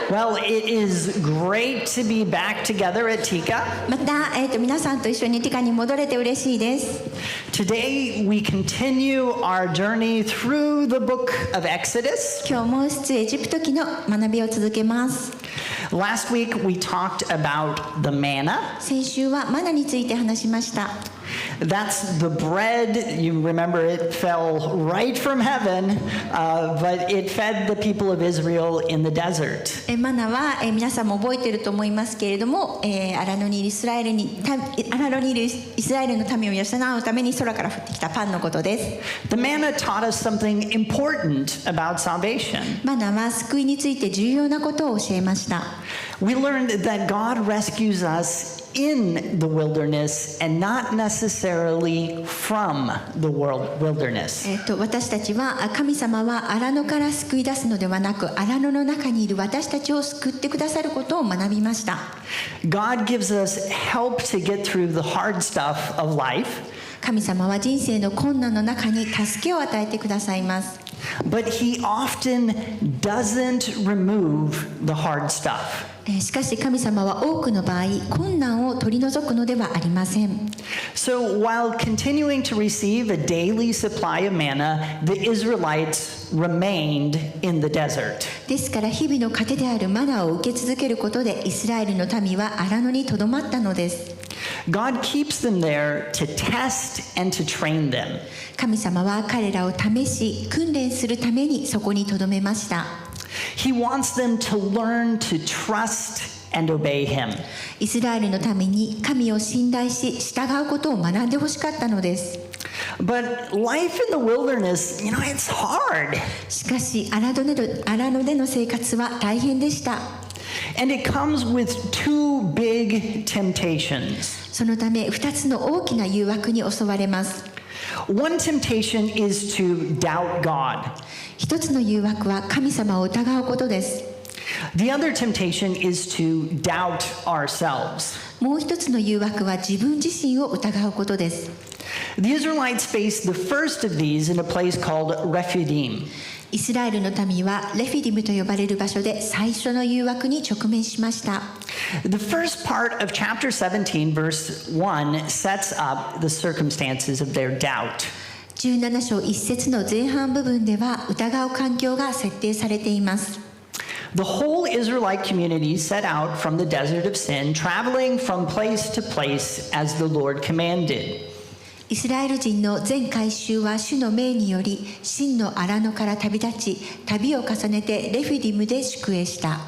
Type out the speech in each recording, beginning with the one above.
Well, it is great to be back together at Tika. また、皆さんと一緒にティカに戻れて嬉しいです。Today we continue our journey through the book of Exodus. 今日も出エジプト記の学びを続けます。Last week we talked about the manna. 先週はマナについて話しました。That's the bread. You remember it fell right from heaven, but it fed the people of Israel in the desert. マナは、皆さんも覚えていると思いますけれども、荒野にいるイスラエルの民を養うために空から降ってきたパンのことです。The manna taught us something important about salvation. マナは救いについて重要なことを教えました。We learned that God rescues us in the wilderness and not necessarily from the wilderness. 私たちは神様は荒野から救い出すのではなく、荒野の中にいる私たちを救ってくださることを学びました。God gives us help to get through the hard stuff of life. 神様は人生の困難の中に助けを与えてくださいます。But He often doesn't remove the hard stuff. しかし神様は多くの場合、困難を取り除くのではありません。So while continuing to receive a daily supply of manna, the Israelites remained in the desert. ですから日々の糧であるマナを受け続けることで、イスラエルの民は荒野にとどまったのです。God keeps them there to test and to train them. 神様は彼らを試し、訓練するためにそこにとどめました。He wants them to learn to trust and obey Him. イスラエルのために神を信頼し、従うことを学んでほしかったのです。But life in the wilderness, it's hard. しかし荒野での生活は大変でした。And it comes with two big temptations. そのため2つの大きな誘惑に襲われます。One temptation is to doubt God. 一つの誘惑は神様を疑うことです。The other temptation is to doubt ourselves. もう一つの誘惑は自分自身を疑うことです。The Israelites faced the first of these in a place called Rephidim. イスラエルの民はレフィディムと呼ばれる場所で最初の誘惑に直面しました。The first part of chapter 17 verse 1 sets up the circumstances of their doubt. 17章1節の前半部分では疑う環境が設定されています。The whole Israelite community set out from the desert of sin, traveling from place to place as the Lord commanded. イスラエル人の全会衆は主の命により真の荒野から旅立ち、旅を重ねてレフィディムで宿営した。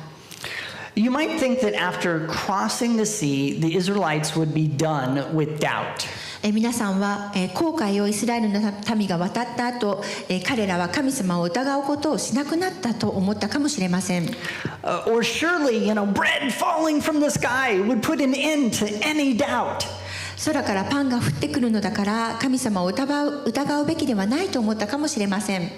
You might think that after crossing the sea, the Israelites would be done with doubt. 皆さんは紅海をイスラエルの民が渡った後、彼らは神様を疑うことをしなくなったと思ったかもしれません。Or surely, bread falling from the sky would put an end to any doubt. 空からパンが降ってくるのだから神様を疑うべきではないと思ったかもしれません。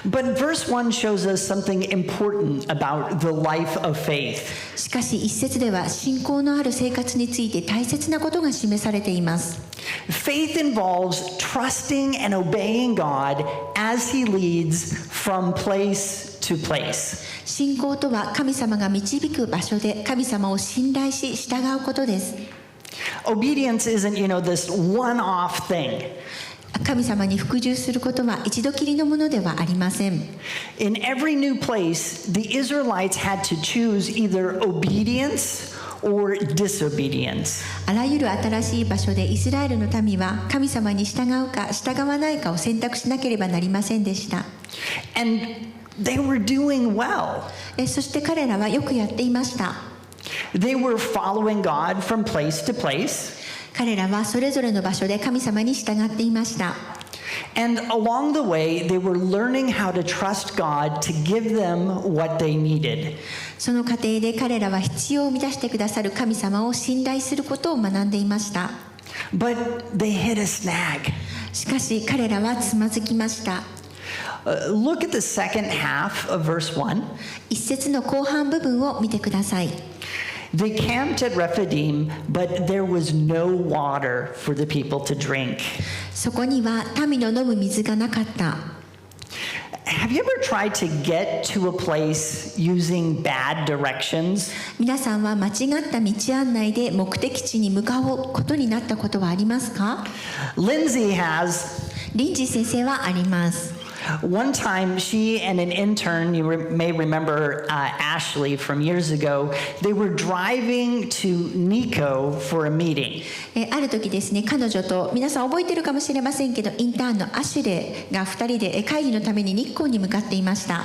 But verse 1 shows us something important about the life of faith. しかし一節では信仰のある生活について大切なことが示されています。Faith involves trusting and obeying God as He leads from place to place. 信仰とは神様が導く場所で神様を信頼し従うことです。Obedience isn't, this one-off thing. 神様に服従することは一度きりのものではありません。In every new place, the Israelites had to choose either obedience or disobedience. あらゆる新しい場所でイスラエルの民は神様に従うか従わないかを選択しなければなりませんでした。And they were doing well. そして彼らはよくやっていました。They were following God from place to place. 彼らはそれぞれの場所で神様に従っていました。And along the way, they were learning how to trust God to give them what they needed. その過程で彼らは必要を満たしてくださる神様を信頼することを学んでいました。But they hit a snag. しかし彼らはつまずきました。Look at the second half of verse 1. 一節の後半部分を見てください。They camped at Rephidim, but there was no water for the people to drink. そこには民の飲む水がなかった。Have you ever tried to get to a place using bad directions? 皆さんは間違った道案内で目的地に向かうことになったことはありますか？ Lindsay has. リンジー先生はあります。One time, she and an intern, you may remember Ashley from years ago, they were driving to Nico for a meeting. ある時ですね、彼女と皆さん覚えてるかもしれませんけど、インターンのアシュレイが2人で会議のために日光に向かっていました。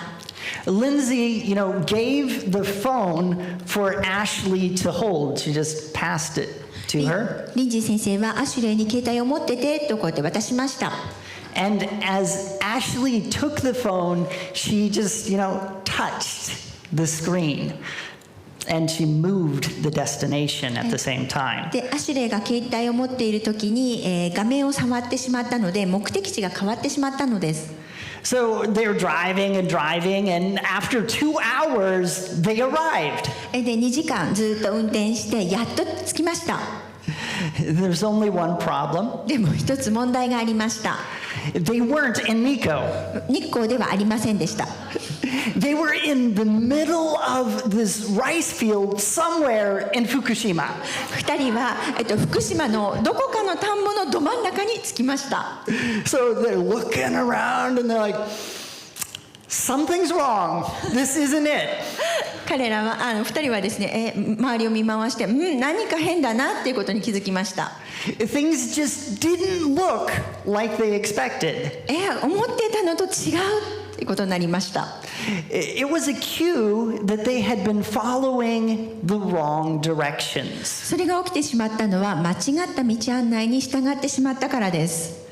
Lindsay, gave the phone for Ashley to hold. She just passed it to her. リンジー先生はアシュレイに携帯を持っててとこうやって渡しました。And as Ashley took the phone, she just, touched the screen. And she moved the destination at the same time. で、アシュレイが携帯を持っている時に、画面を触ってしまったので、目的地が変わってしまったのです。So they're driving, and after 2 hours, they arrived. で、2時間ずっと運転してやっと着きました。There's only one problem. でも一つ問題がありました。They weren't in Nico. 日光ではありませんでした。They were in the middle of this rice field somewhere in Fukushima. 2人は、福島のどこかの田んぼのど真ん中に着きました。So they're looking around and they're like, something's wrong. This isn't it. 彼らは2人はですね、周りを見回して、何か変だなっていうことに気づきました。Things just didn't look like they expected. 思ってたのと違うってことになりました。It was a cue that they had been following the wrong directions. それが起きてしまったのは間違った道案内に従ってしまったからです。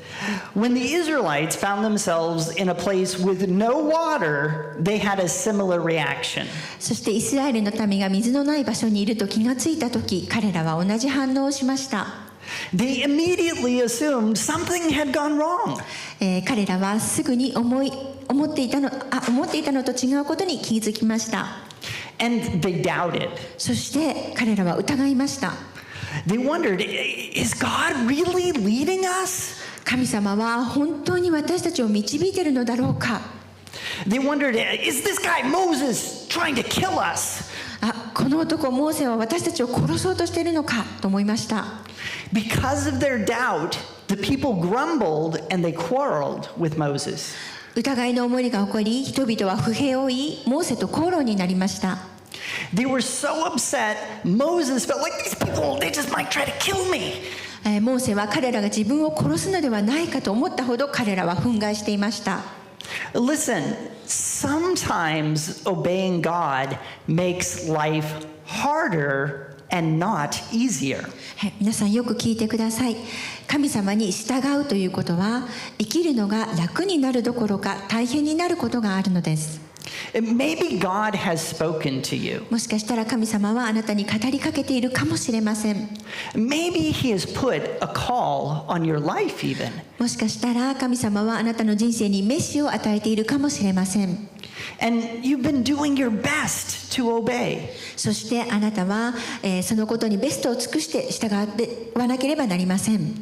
When the Israelites found themselves in a place with no water, they had a similar reaction. そしてイスラエルの民が水のない場所にいると気がついたとき、彼らは同じ反応をしました。They immediately assumed something had gone wrong. 彼らはすぐに思っていたのと違うことに気づきました。And they doubted. そして彼らは疑いました。They wondered, is God really leading us? 神様は本当に私たちを導いているのだろうか。 They wondered, is this guy Moses trying to kill us? この男モーセは私たちを殺そうとしているのかと思いました。 Because of their doubt, the people grumbled and they quarreled with Moses. 疑いの思いが起こり、人々は不平を言い、モーセと口論になりました。 They were so upset, Moses felt like these people, they just might try to kill me. モーセは彼らが自分を殺すのではないかと思ったほど彼らは憤慨していました。 Listen, sometimes obeying God makes life harder and not easier. 皆さんよく聞いてください。神様に従うということは、生きるのが楽になるどころか大変になることがあるのです。Maybe God has spoken to you. もしかしたら神様はあなたに語りかけているかもしれません。 Maybe He has put a call on your life even. もしかしたら神様はあなたの人生に召しを与えているかもしれません。 And you've been doing your best to obey. そしてあなたは、そのことにベストを尽くして従ってはなければなりません。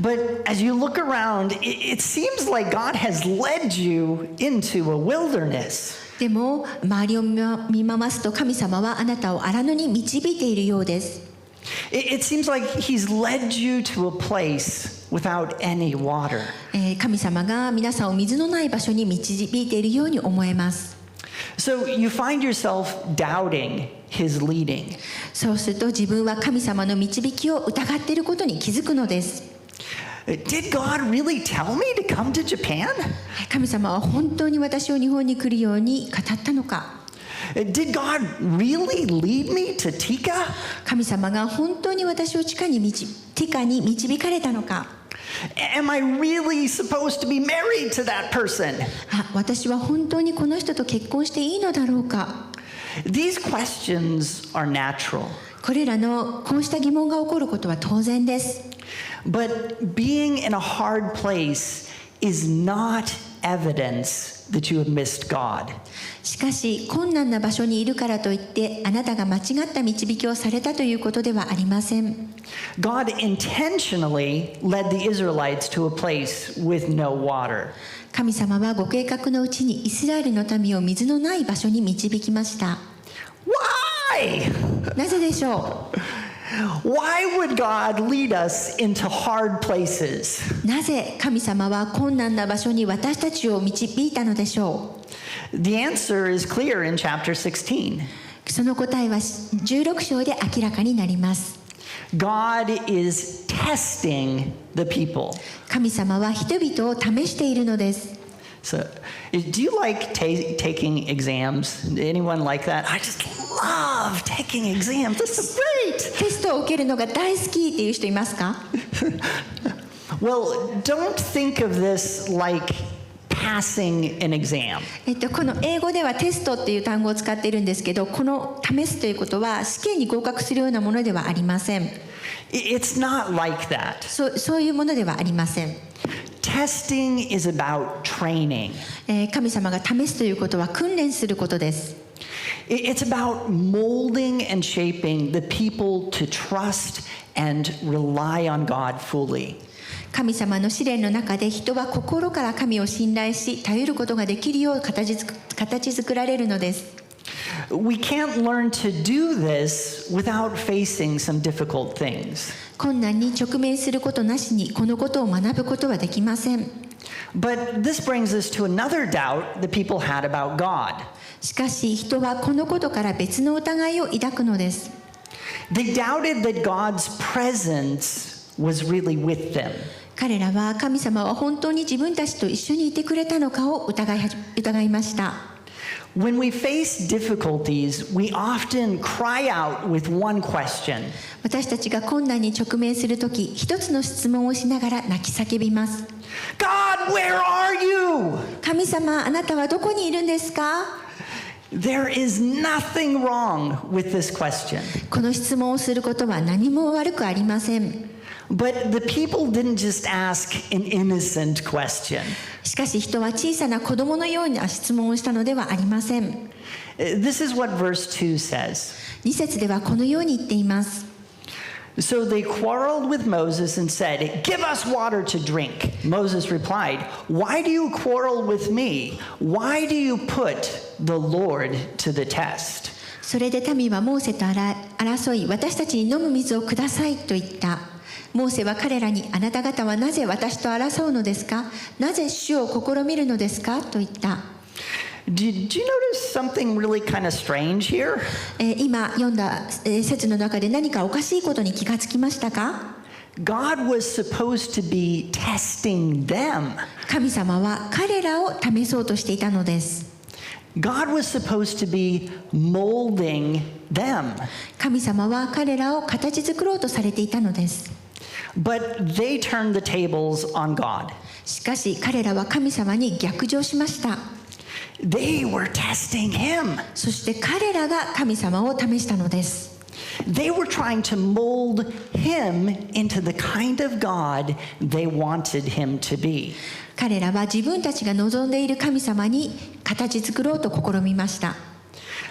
But as you look around, it seems like God has led you into a wilderness. でも周りを見回すと神様はあなたを荒野に導いているようです。 It seems like He's led you to a place without any water. 神様が皆さんを水のない場所に導いているように思えます。 So you find yourself doubting His leading. そうすると自分は神様の導きを疑っていることに気づくのです。 Did God really tell me to come to Japan? 神様は本当に私を日本に来るように語ったのか。 Did God really lead me to Tika? 神様が本当に私をティカに導かれたのか。 Am I really supposed to be married to that person? 私は本当にこの人と結婚していいのだろうか。 These questions are natural. これらのこうした疑問が起こることは当然です。 But being in a hard place is not evidence that you have missed God. しかし困難な場所にいるからといってあなたが間違った導きをされたということではありません。 God intentionally led the Israelites to a place with no water. 神様はご計画のうちにイスラエルの民を水のない場所に導きました。 Why? なぜでしょ Why would God lead us into hard places? う。なぜ神様は困難な場所に私たちを導いたのでしょ The answer is clear in chapter 16. う。その答えは16章で明らかになります。 God is testing the people. 神様は人々を試しているのです。 So, do you like taking exams? Anyone like that? I just love taking exams. This is great. テストを受けるのが大好きっていう人いますか？ Well, don't think of this like passing an exam. この英語ではテストっていう単語を使っているんですけど、この試すということは試験に合格するようなものではありません。 It's not like that. そういうものではありません。 Testing is about training. 神様が試すということは訓練することです。 It's about molding and shaping the people to trust and rely on God fully. 神様の試練の中で人は心から神を信頼し頼ることができるよう形作られるのです。 We can't learn to do this without facing some difficult things. 困難に直面することなしにこのことを学ぶことはできません。 But this brings us to another doubt that people had about God. しかし人はこのことから別の疑いを抱くのです。 They doubted that God's presence was really with them. 彼らは神様は本当に自分たちと一緒にいてくれたのかを疑いました。 When we face difficulties, we often cry out with one question. 私たちが困難に直面するとき、一つの質問をしながら泣き叫びます。 God, where are you? 神様、あなたはどこにいるんですか？ There is nothing wrong with this question. この質問をすることは何も悪くありません。 But the people didn't just ask an innocent question. しかし人は小さな子供のような質問をしたのではありません。 This is what verse 2 says. 2節ではこのように言っています。 So they quarreled with Moses and said, "Give us water to drink." Moses replied, "Why do you quarrel with me? Why do you put the Lord to the test?" それで民はモーセと争い、私たちに飲む水をくださいと言った。モーセは彼らに、あなた方はなぜ私と争うのですか？なぜ主を試みるのですかと言った。 Did you notice something really kind of strange here? 今読んだ説の中で何かおかしいことに気がつきましたか？ God was supposed to be testing them. 神様は彼らを試そうとしていたのです。 God was supposed to be molding them. 神様は彼らを形作ろうとされていたのです。 But they turned the tables on God. しかし彼らは神様に逆上しました。 They were testing him. そして彼らが神様を試したのです。 They were trying to mold him into the kind of God they wanted him to be. 彼らは自分たちが望んでいる神様に形作ろうと試みました。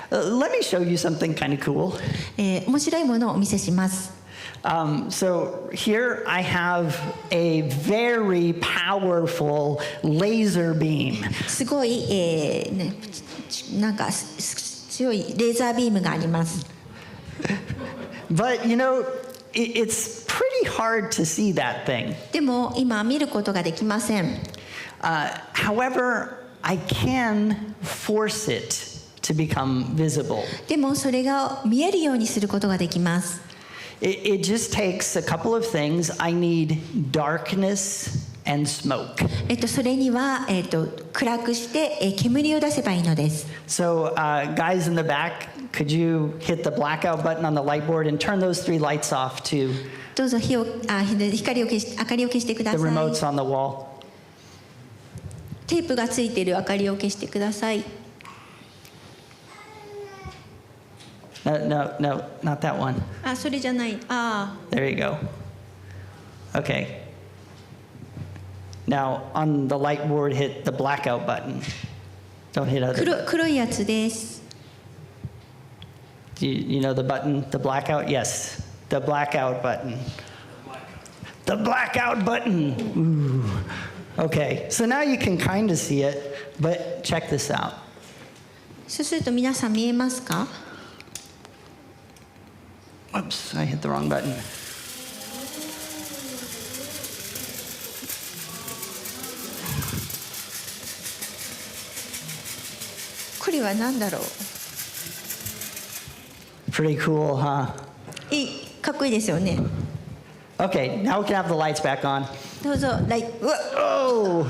Let me show you something kind of cool. 面白いものをお見せします。 So here I have a very powerful laser beam. すごい、なんか強いレーザービームがあります。 But you know, it's pretty hard to see that thing. でも今見ることができません。 However, I can force it to become visible. でもそれが見えるようにすることができます。 It just takes a couple of things. I need darkness and smoke. それには、暗くして、煙を出せばいいのです。 So, guys in the back, could you hit the blackout button on the light board and turn those 3 lights off to どうぞ明かりを消してくだ the さい。 remotes on the wall? テープがついている明かりを消してください。 No, not that one. あ、それじゃない。There you go. Okay. Now, on the light board, hit the blackout button. Don't hit other. 黒いやつです。 You know the button, the blackout? Yes, the blackout button. The blackout button. Ooh. Okay, so now you can kind of see it, but check this out. そうすると皆さん見えますか？ Oops, I hit the wrong button. これは何だろう。 Pretty cool, huh? かっこいいですよね。 Okay, now we can have the lights back on. どうぞ。Oh!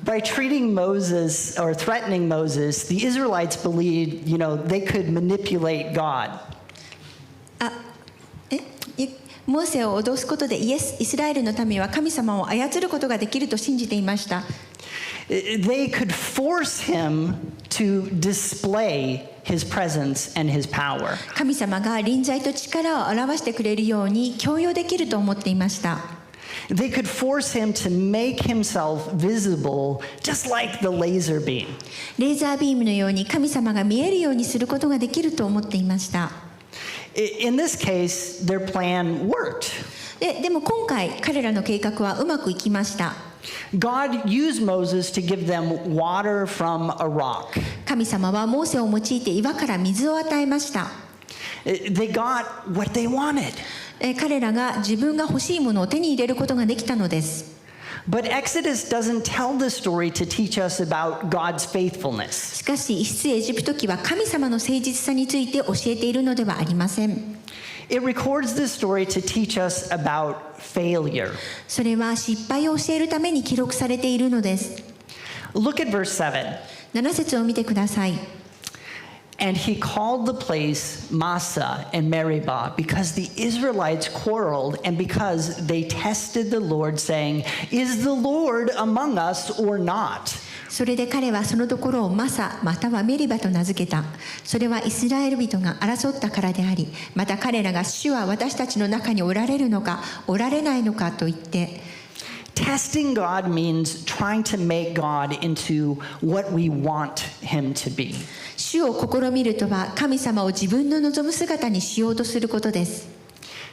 By treating Moses or threatening Moses, the Israelites believed, they could manipulate God. モーセを脅すことでイスラエルの民は神様を操ることができると信じていました。They could force him to display his presence and his power. 神様が臨在と力を表してくれるように強要できると思っていました。They could force him to make himself visible, just like the laser beam. レーザービームのように神様が見えるようにすることができると思っていました。In this case, their plan worked. でも今回彼らの計画はうまくいきました。God used Moses to give them water from a rock. 神様はモーセを用いて岩から水を与えました。They got what they wanted. 彼らが自分が欲しいものを手に入れることができたのです。But Exodus doesn't tell the story to teach us about God's faithfulness. しかし、出エジプト記は神様の誠実さについて教えているのではありません。It records this story to teach us about failure. それは失敗を教えるために記録されているのです。Look at verse 7. 7節を見てください。And he called the place Massa and Meribah because the Israelites quarreled and because they tested the Lord, saying, Is the Lord among us or not? それで彼はそのところをマサまたはメリバと名付けた。それはイスラエル人が争ったからであり、また彼らが主は私たちの中におられるのかおられないのかと言って。Testing God means trying to make God into what we want him to be. 主を試みるとは神様を自分の望む姿にしようとすることです。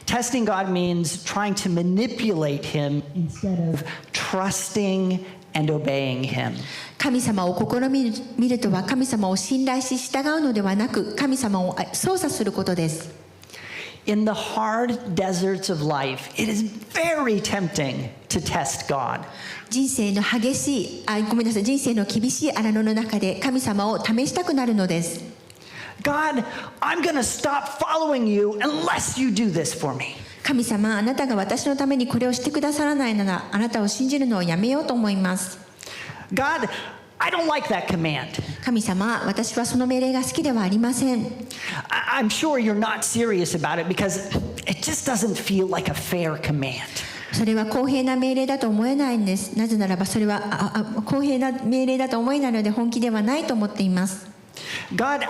Testing God means trying to manipulate him instead of trusting and obeying him. 神様を試みるとは神様を信頼し従うのではなく神様を操作することです。In the hard deserts of life, it is very tempting to test God. 人生の激しい、人生の厳しい荒野の中で神様を試したくなるのです。God, I'm going to stop following you unless you do this for me. 神様、あなたが私のためにこれをしてくださらないなら、あなたを信じるのをやめようと思います。God, I don't like that command. 神様、私はその命令が好きではありません。I'm sure you're not serious about it because it just doesn't feel like a fair command. それは公平な命令だと思えないんです。なぜならばそれは公平な命令だと思えないので本気ではないと思っています。God,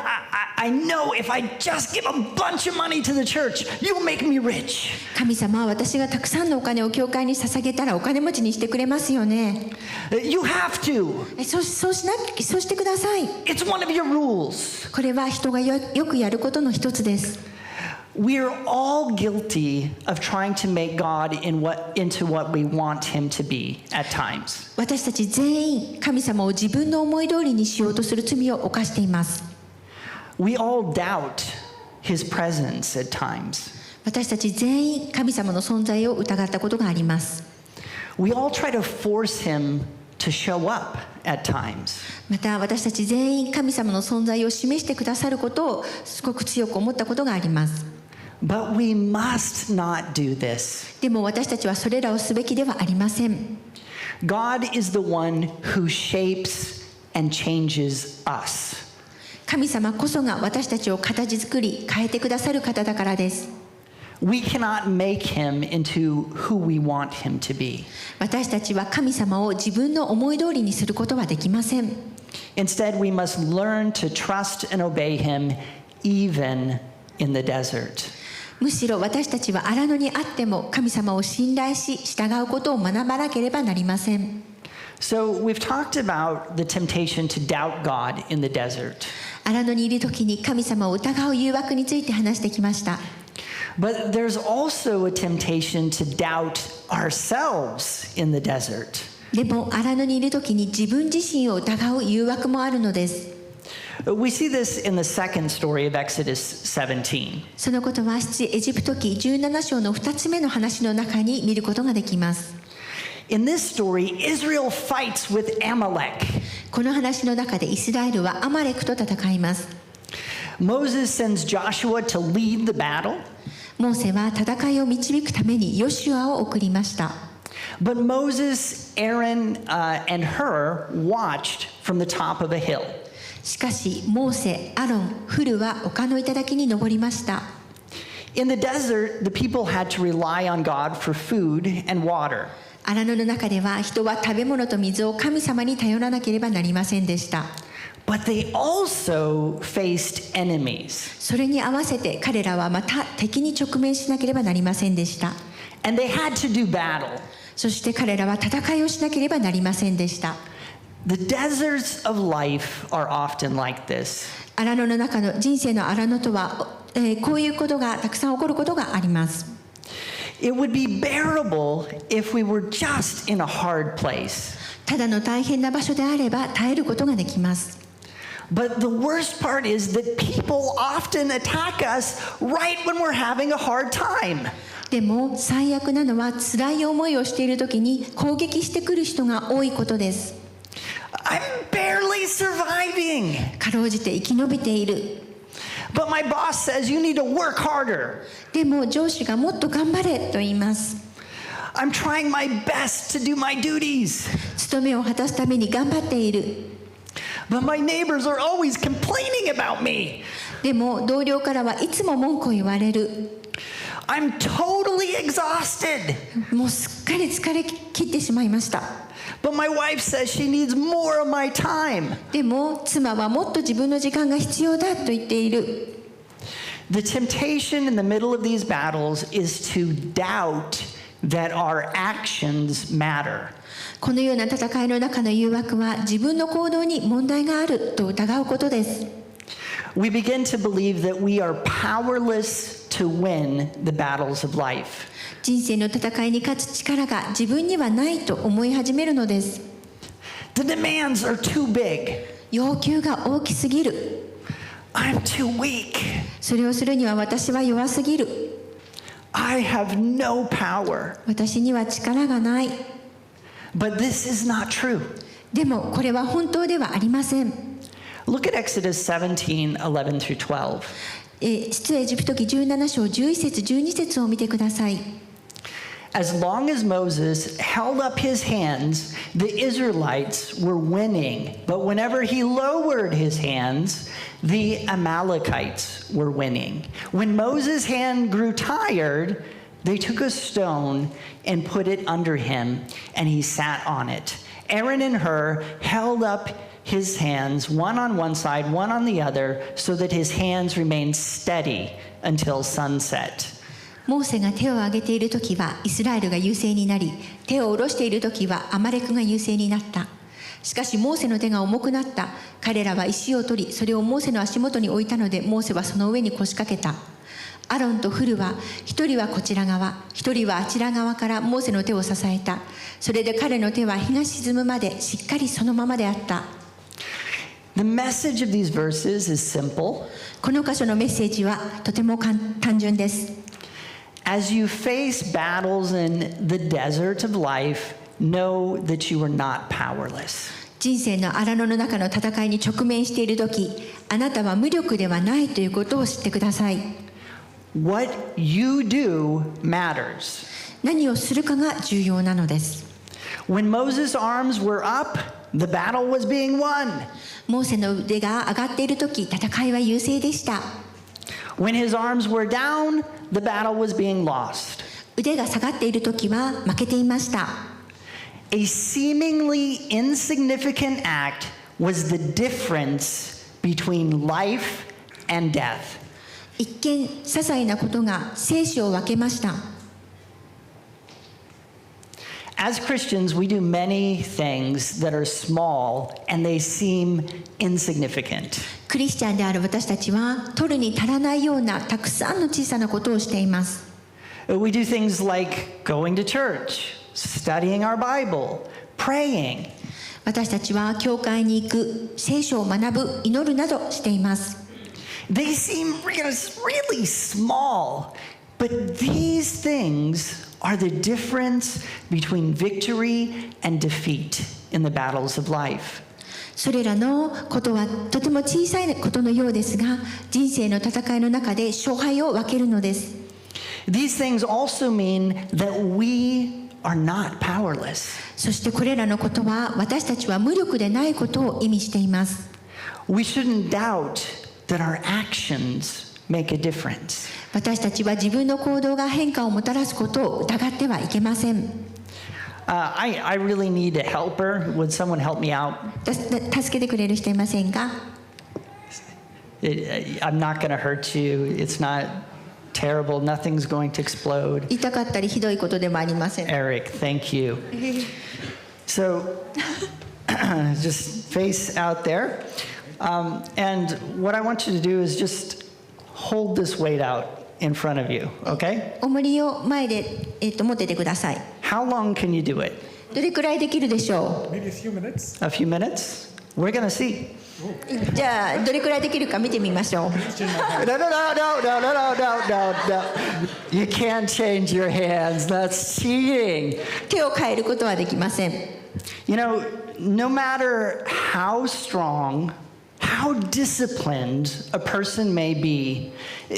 I know if I just give a bunch of money to the church, you'll make me rich. 神様は私がたくさんのお金を教会に捧げたらお金持ちにしてくれますよね。You have to. そうしてください。It's one of your rules. これは人がよくやることの一つです。We're all guilty of trying to make God into what we want him to be at times. 私たち全員神様を自分の思い通りにしようとする罪を犯しています。We all doubt his presence at times. 私たち全員神様の存在を疑ったことがあります。We all try to force him to show up at times. また私たち全員神様の存在を示してくださることをすごく強く思ったことがあります。But we must not do this. でも私たちはそれらをすべきではありません。God is the one who shapes and changes us. 神様こそが私たちを形作り変えてくださる方だからです。We cannot make him into who we want him to be. 私たちは神様を自分の思い通りにすることはできません。Instead, we must learn to trust and obey him even in the desert. むしろ私たちは荒野にあっても神様を信頼し従うことを学ばなければなりません。So we've talked about the temptation to doubt God in the desert. 荒野にいる時に神様を疑う誘惑について話してきました。 But there's also a temptation to doubt ourselves in the desert. でも荒野にいる時に自分自身を疑う誘惑もあるのです。 We see this in the second story of Exodus 17. そのことは出エジプト記17章の2つ目の話の中に見ることができます。 In this story, Israel fights with Amalek. この話の中でイスラエルはアマレクと戦います。 Moses sends Joshua to lead the battle, モーセは戦いを導くためにヨシュアを送りました。 but Moses, Aaron, and Hur watched from the top of a hill. しかしモーセ、アロン、フルは丘の頂に登りました。 In the desert, the people had to rely on God for food and water. 荒野の中では人は食べ物と水を神様に頼らなければなりませんでした。 But they also faced enemies. それに合わせて彼らはまた敵に直面しなければなりませんでした。 And they had to do battle. そして彼らは戦いをしなければなりませんでした。 The deserts of life are often like this. 荒野の中の人生の荒野とは、こういうことがたくさん起こることがあります。 It would be bearable if we were just in a hard place. ただの大変な場所であれば耐えることができます。 But the worst part is that people often attack us right when we're having a hard time. でも最悪なのは辛い思いをしている時に攻撃してくる人が多いことです。 I'm barely surviving. かろうじて生き延びている。 But my boss says you need to work harder. でも上司がもっと頑張れと言います。 I'm trying my best to do my duties. 務めを果たすために頑張っている。 But my neighbors are always complaining about me. でも同僚からはいつも文句を言われる。 I'm totally exhausted. もうすっかり疲れ切ってしまいました。 But my wife says she needs more of my time. でも妻はもっと自分の時間が必要だと言っている。 The temptation in the middle of these battles is to doubt that our actions matter. このような戦いの中の誘惑は自分の行動に問題があると疑うことです。 We begin to believe that we are powerless to win the battles of life. 人生の戦いに勝つ力が自分にはないと思い始めるのです。 The demands are too big. 要求が大きすぎる。 I'm too weak. それをするには私は弱すぎる。 I have no power. 私には力がない。 But this is not true. でもこれは本当ではありません。 Look at Exodus 17, 11 through 12. 出エジプト記17章11節12節を見てください。 As long as Moses held up his hands, the Israelites were winning. But whenever he lowered his hands, the Amalekites were winning. When Moses' hand grew tired, they took a stone and put it under him, and he sat on it. Aaron and Hur held up his hands, one on one side, one on the other, so that his hands remained steady until sunset. モーセが手を挙げている時はイスラエルが優勢になり、手を下ろしている時はアマレクが優勢になった。しかしモーセの手が重くなった。彼らは石を取り、それをモーセの足元に置いたので、モーセはその上に腰掛けた。アロンとフルは一人はこちら側、一人はあちら側からモーセの手を支えた。それで彼の手は日が沈むまでしっかりそのままであった。The message of these verses is simple. この箇所のメッセージはとても単純です。As you face battles in the desert of life, know that you are not powerless. 人生の荒野の中の戦いに直面している時、あなたは無力ではないということを知ってください。What you do matters. 何をするかが重要なのです。When Moses' arms were up, the battle was being won. モーセの腕が上がっている時、戦いは優勢でした。When his arms were down, the battle was being lost. 腕が下がっている時は負けていました。A seemingly insignificant act was the difference between life and death. 一見些細なことが生死を分けました。as Christians, we do many things that are small and they seem insignificant. クリスチャンである私たちは取るに足らないようなたくさんの小さなことをしています。 We do things like going to church, studying our Bible, praying. 私たちは教会に行く、聖書を学ぶ、祈るなどしています。 They seem really small, but these things are the difference between victory and defeat in the battles of life. それらのことはとても小さいことのようですが、人生の戦いの中で勝敗を分けるのです。 These things also mean that we are not powerless. そしてこれらのことは私たちは無力でないことを意味しています。 We shouldn't doubt that our actions make a difference. 私たちは自分の行動が変化をもたらすことを疑ってはいけません。I really need a helper. Would someone help me out? 助けてくれる人いませんか？ I'm not going to hurt you. It's not terrible. Nothing's going to explode. 痛かったりひどいことでもありません。 Eric, thank you. So, just face out there. And what I want you to do is just hold this weight out in front of you, okay? 重りを前で、持っててください。 How long can you do it? どれくらいできるでしょ Maybe a few minutes. A few minutes? We're going to see. う？じゃあどれくらいできるか見てみましょう。 No. You can't change your hands. That's cheating. 手を変えることはできません。 You know, no matter how strong, how disciplined a person may be,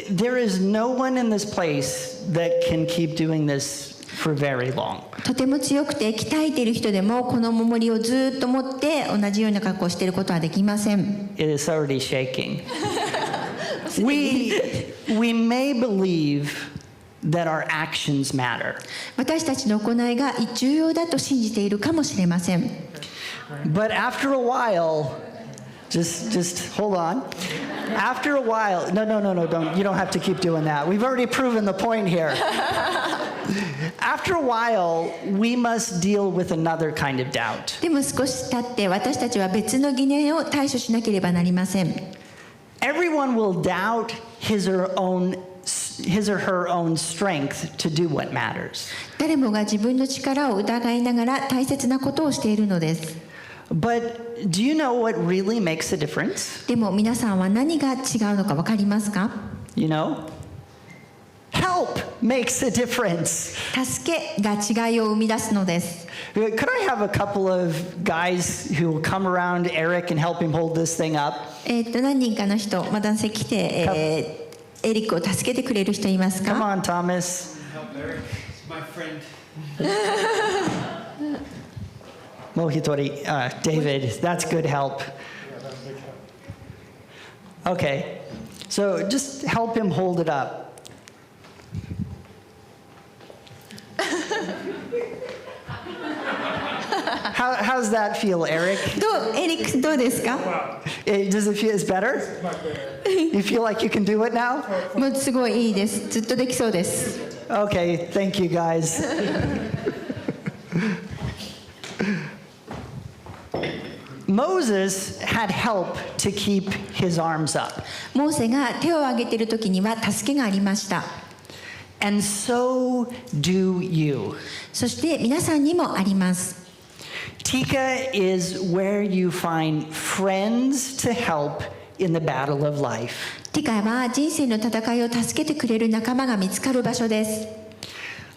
there is no one in this place that can keep doing this for very long. とても強くて鍛えている人でもこの重りをずっと持って同じような格好をしていることはできません。 It is already shaking. We may believe that our actions matter. 私たちの行いが重要だと信じているかもしれません。 But after a while, just hold on. After a while, no, don't. You don't have to keep doing that. We've already proven the point here. After a while, we must deal with another kind of doubt. でも少し経って私たちは別の疑念を対処しなければなりません。 Everyone will doubt his or her own strength to do what matters. 誰もが自分の力を疑いながら大切なことをしているのです。 But do you know what really makes a difference? でも皆さんは何が違うのか分かりますか？ You know? Help makes a difference. 助けが違いを生み出すのです。 Could I have a couple of guys who will come around Eric and help him hold this thing up? 何人かの人、男性来て、エリックを助けてくれる人います Come か？ on, Thomas. Help Eric, he's my friend. Mohitori, David, that's good help. Okay, so just help him hold it up. How's that feel, Eric? エリックどうですか？ Does it feel it's better? You feel like you can do it now? もうすごいいいです。ずっとできそうです。 Okay, thank you guys. Moses had help to keep his arms up. モーセが手を挙げている時には助けがありました。 And so do you. そして皆さんにもあります。 Tika is where you find friends to help in the battle of life. ティカは人生の戦いを助けてくれる仲間が見つかる場所です。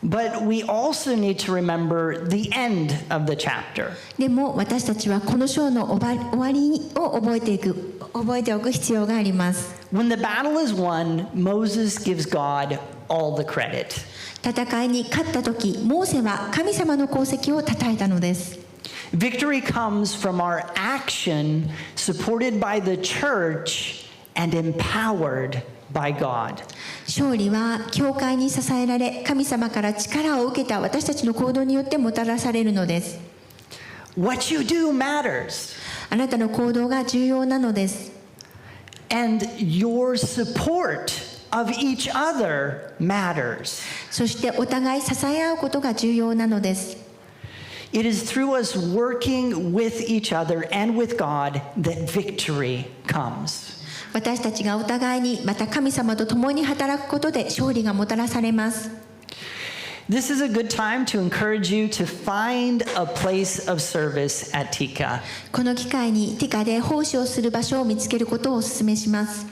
But we also need to remember the end of the chapter. でも私たちはこの章の終わりを覚えておく必要があります。 When the battle is won, Moses gives God all the credit. 戦いに勝った時、モーセは神様の功績を称えたのです。 Victory comes from our action supported by the church and empowered by God. 勝利は教会に支えられ、神様から力を受けた私たちの行動によってもたらされるのです。 What you do matters. あなたの行動が重要なのです。 And your support of each other matters. そしてお互い支え合うことが重要なのです。It is through us working with each other and with God that victory comes. 私たちがお互いにまた神様と共に働くことで勝利がもたらされます。 This is a good time to encourage you to find a place of service at Tika. この機会にティカで奉仕をする場所を見つけることをお勧めします。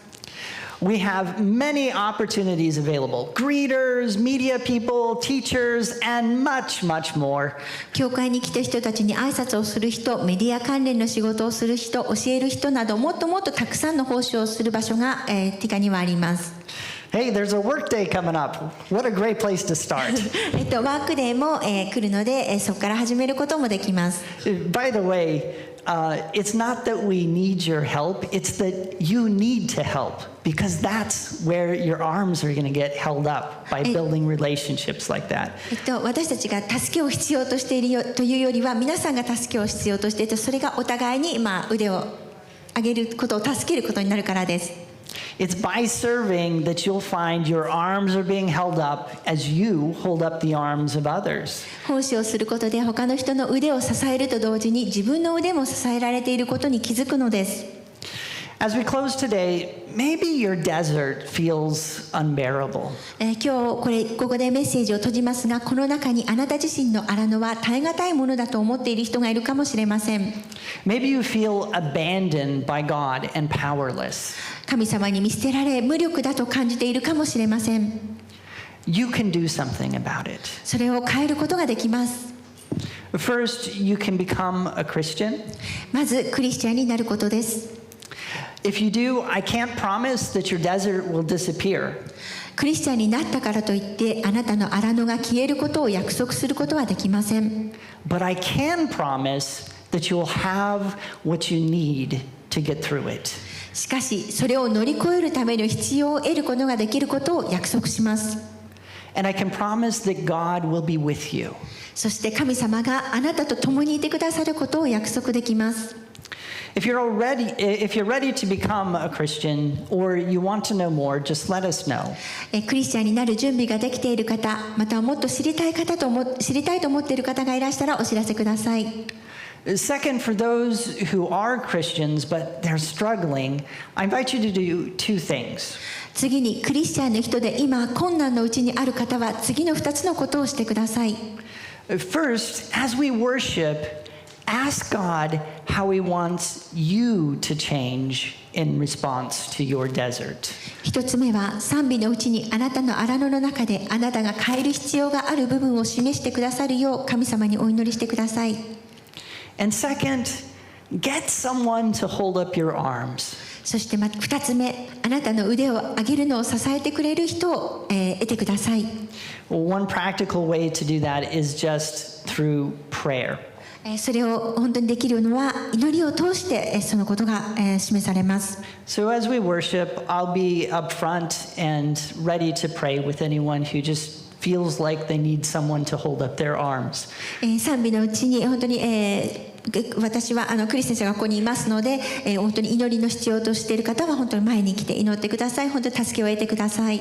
We have many opportunities available. Greeters, media people, teachers, and much, much more. 教会に来てる人たちに挨拶をする人、メディア関連の仕事をする人、教える人などもっともっとたくさんの奉仕をする場所が、ティカにはあります。 Hey, there's a work day coming up. What a great place to start. ワークデーも、来るので、そこから始めることもできます。 By the way, it's not that we need your help, it's that you need to help because that's where your arms are going to get held up by building relationships like that. 私たちが助けを必要としているよというよりは皆さんが助けを必要としていてそれがお互いに、腕を上げることを助けることになるからです。 It's by serving that you'll find your arms are being held up as you hold up the arms of others. 奉仕をすることで他の人の腕を支えると同時に自分の腕も支えられていることに気づくのです。 As we close today, maybe your desert feels unbearable. 今日ここでメッセージを閉じますがこの中にあなた自身の荒野は耐え難いものだと思っている人がいるかもしれません。 Maybe you feel abandoned by God and powerless. 神様に見捨てられ無力だと感じているかもしれません。 You can do something about it. それを変えることができます。 First, you can become a Christian. まずクリスチャンになることです。 If you do, I can't promise that your desert will disappear. クリスチャンになったからといってあなたの荒野が消えることを約束することはできません。 But I can promise that you'll have what you need to get through it. しかしそれを乗り越えるための必要を得ることができることを約束します。 And I can promise that God will be with you. そして神様があなたと共にいてくださることを約束できます。 If you're ready to become a Christian or you want to know more, just let us know. クリスチャンになる準備ができている方、またはもっと知りたいと思っている方がいらしたらお知らせください。 Second, for those who are Christians but they're struggling, I invite you to do two things. 次にクリスチャンの人で今困難のうちにある方は次の2つのことをしてください。 First, as we worship, ask God how He wants you to change in response to your desert. 一つ目は賛美のうちにあなたの荒野の中であなたが変える必要がある部分を示してくださるよう神様にお祈りしてください。 And second, get someone to hold up your arms. そして2つ目、あなたの腕を上げるのを支えてくれる人を、得てください。 One practical way to do that is just through prayer. それを本当にできるのは祈りを通してそのことが示されます。 So as we worship, I'll be up front and ready to pray with anyone who just feels like they need someone to hold up their arms. 賛美のうちに本当に、私はクリス先生がここにいますので、本当に祈りの必要としている方は本当に前に来て祈ってください。本当に助けを得てください。